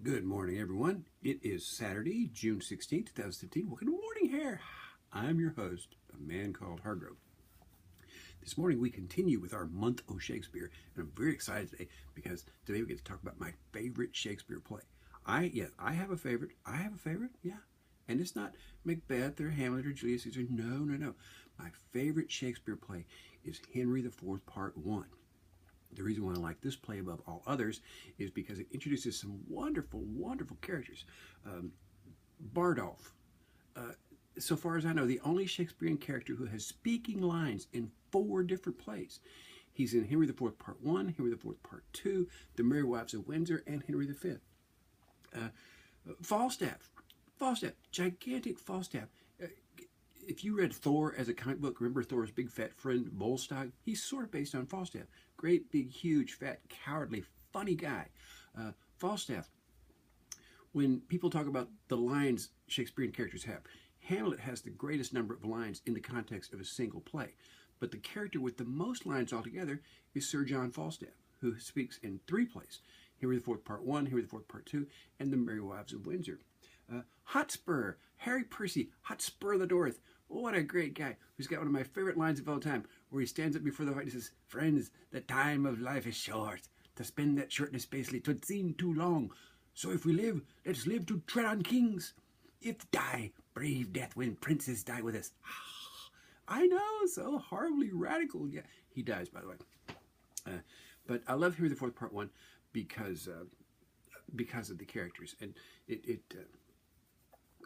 Good morning, everyone. It is Saturday, June 16th, 2015. Welcome to Morning Hair. I'm your host, a man called Hargrove. This morning we continue with our month of Shakespeare, and I'm very excited today because today we get to talk about my favorite Shakespeare play. I have a favorite. Yeah. And it's not Macbeth or Hamlet or Julius Caesar. No. My favorite Shakespeare play is Henry IV, Part 1. The reason why I like this play above all others is because it introduces some wonderful, wonderful characters. Bardolph, so far as I know, the only Shakespearean character who has speaking lines in 4 different plays. He's in Henry IV Part 1, Henry IV Part 2, The Merry Wives of Windsor, and Henry V. Falstaff, gigantic Falstaff. If you read Thor as a comic book, remember Thor's big fat friend Bolstag? He's sort of based on Falstaff. Great, big, huge, fat, cowardly, funny guy. Falstaff, when people talk about the lines Shakespearean characters have, Hamlet has the greatest number of lines in the context of a single play. But the character with the most lines altogether is Sir John Falstaff, who speaks in 3 plays. Henry IV Part 1, Henry IV Part 2, and The Merry Wives of Windsor. Hotspur, Harry Percy, Hotspur the North. What a great guy who's got one of my favorite lines of all time, where he stands up before the fight and says, "Friends, the time of life is short. To spend that shortness basely, 'twould seem too long. So if we live, let's live to tread on kings. If die, brave death when princes die with us." I know, so horribly radical. Yeah, he dies, by the way. But I love Henry IV Part 1 because of the characters, and it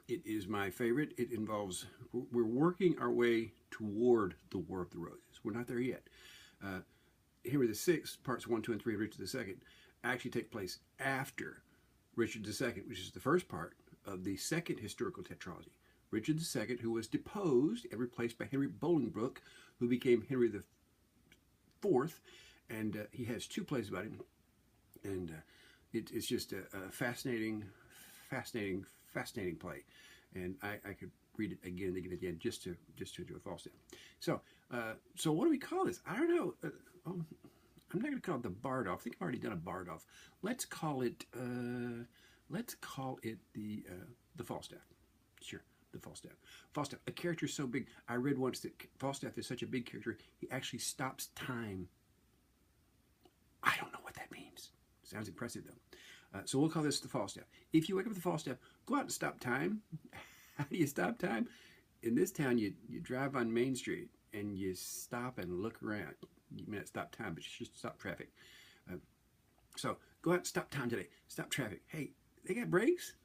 is my favorite. It involves, we're working our way toward the War of the Roses. We're not there yet. Henry VI, Parts 1, 2, and 3 of Richard II actually take place after Richard II, which is the first part of the second historical tetralogy. Richard II, who was deposed and replaced by Henry Bolingbroke, who became Henry IV, and he has 2 plays about him, and it's just a fascinating play, and I could read it again and again just to enjoy Falstaff. So what do we call this? I don't know. I'm not going to call it the Bardolph. I think I've already done a Bardolph. Let's call it the Falstaff. Sure, the Falstaff. Falstaff, a character so big. I read once that Falstaff is such a big character, he actually stops time. I don't know what that means. Sounds impressive though. So we'll call this the Falstaff. If you wake up with the Falstaff, go out and stop time. How do you stop time? In this town, you drive on Main Street and you stop and look around. You may not stop time, but you should stop traffic. So go out and stop time today. Stop traffic. Hey, they got brakes.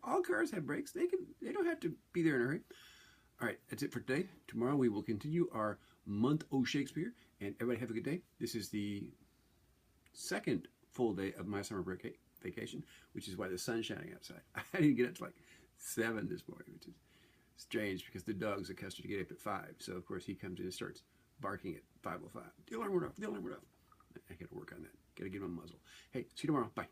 All cars have brakes. They don't have to be there in a hurry. All right, that's it for today. Tomorrow we will continue our month of Shakespeare, and everybody have a good day. This is the second full day of my summer break vacation, which is why the sun's shining outside. I didn't get up to like 7 this morning, which is strange because the dog's accustomed to get up at 5. So of course he comes in and starts barking at 5:05. The alarm went off. I got to work on that. Got to get him a muzzle. Hey, see you tomorrow. Bye.